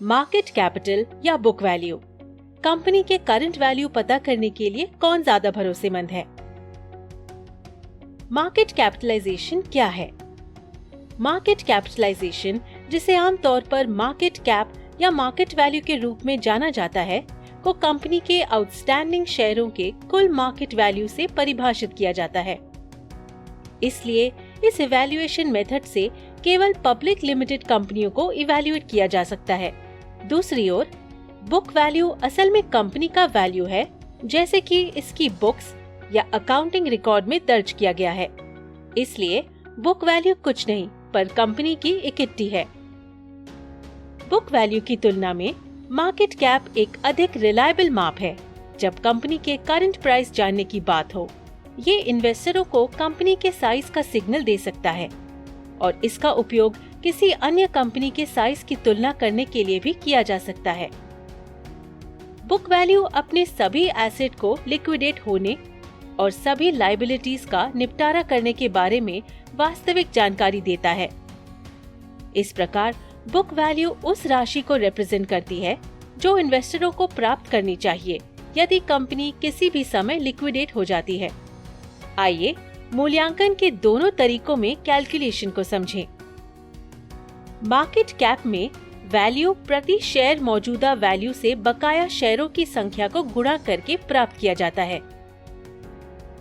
Market capital या book value. Company के current value पता करने के लिए कौन ज्यादा भरोसेमंद है? मार्केट कैपिटलाइजेशन क्या है? मार्केट कैपिटलाइजेशन, जिसे आमतौर पर मार्केट कैप या मार्केट वैल्यू के रूप में जाना जाता है, को कंपनी के आउटस्टैंडिंग शेयरों के कुल मार्केट वैल्यू से परिभाषित किया जाता है। इसलिए इस इवैल्यूएशन मेथड से केवल पब्लिक लिमिटेड कंपनियों को इवैल्यूएट किया जा सकता है। दूसरी ओर बुक वैल्यू असल में कंपनी का वैल्यू है, जैसे कि इसकी बुक्स या अकाउंटिंग रिकॉर्ड में दर्ज किया गया है। इसलिए बुक वैल्यू कुछ नहीं पर कंपनी की इक्विटी है। बुक वैल्यू की तुलना में मार्केट कैप एक अधिक रिलायबल माप है। जब कंपनी के करंट प्राइस जानने की बात हो, ये इन्वेस्टरों को कंपनी के साइज का सिग्नल दे सकता है और इसका उपयोग किसी अन्य कंपनी के साइज की तुलना करने के लिए भी किया जा सकता है। बुक वैल्यू अपने सभी एसेट को लिक्विडेट होने और सभी लायबिलिटीज का निपटारा करने के बारे में वास्तविक जानकारी देता है। इस प्रकार बुक वैल्यू उस राशि को रिप्रेजेंट करती है जो इन्वेस्टरों को प्राप्त करनी चाहिए यदि कंपनी किसी भी समय लिक्विडेट हो जाती है। आइए मूल्यांकन के दोनों तरीकों में कैलकुलेशन को समझें। मार्केट कैप में वैल्यू प्रति शेयर मौजूदा वैल्यू से बकाया शेयरों की संख्या को गुणा करके प्राप्त किया जाता है।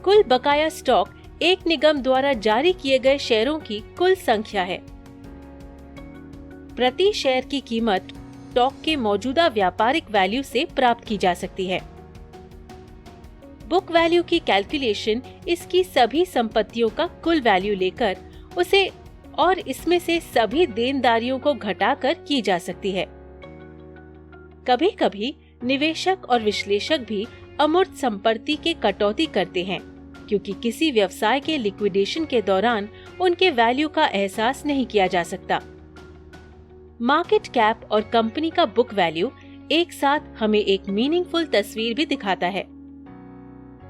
कुल बकाया स्टॉक एक निगम द्वारा जारी किए गए शेयरों की कुल संख्या है। प्रति शेयर की कीमत स्टॉक के मौजूदा व्यापारिक वैल्यू से प्राप्त की जा सकती है। बुक वैल्यू की कैलकुलेशन इसकी सभी संपत्तियों का कुल वैल्यू लेकर उसे और इसमें से सभी देनदारियों को घटाकर की जा सकती है। कभी-कभी निवेशक और विश्लेषक भी अमूर्त संपत्ति के कटौती करते हैं, क्योंकि किसी व्यवसाय के लिक्विडेशन के दौरान उनके वैल्यू का एहसास नहीं किया जा सकता। मार्केट कैप और कंपनी का बुक वैल्यू एक साथ हमें एक मीनिंगफुल तस्वीर भी दिखाता है।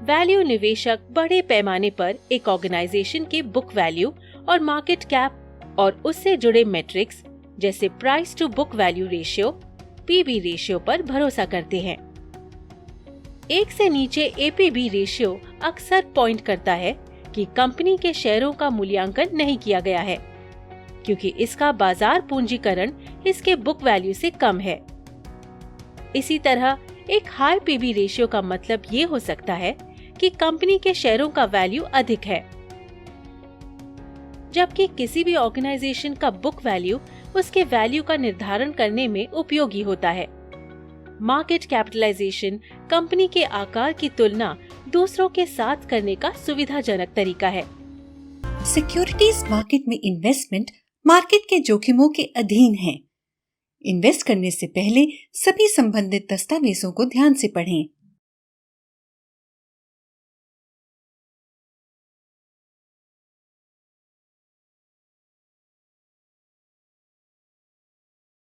वैल्यू निवेशक बड़े पैमाने पर एक ऑर्गेनाइजेशन के बुक वैल्यू और मार्केट कैप और उससे जुड़े मैट्रिक्स जैसे price to book value ratio (पीबी) रेशियो पर भरोसा करते हैं। एक से नीचे एपीबी रेशियो अक्सर पॉइंट करता है कि कंपनी के शेयरों का मूल्यांकन नहीं किया गया है, क्योंकि इसका बाजार पूंजीकरण इसके बुक वैल्यू से कम है। इसी तरह एक हाई पीबी रेशियो का मतलब ये हो सकता है कि कंपनी के शेयरों का वैल्यू अधिक है, जबकि किसी भी ऑर्गेनाइजेशन का बुक वैल्यू उसके वैल्यू का निर्धारण करने में उपयोगी होता है। मार्केट कैपिटलाइजेशन कंपनी के आकार की तुलना दूसरों के साथ करने का सुविधाजनक तरीका है। सिक्योरिटीज मार्केट में इन्वेस्टमेंट मार्केट के जोखिमों के अधीन है। इन्वेस्ट करने से पहले सभी संबंधित दस्तावेजों को ध्यान से पढ़ें।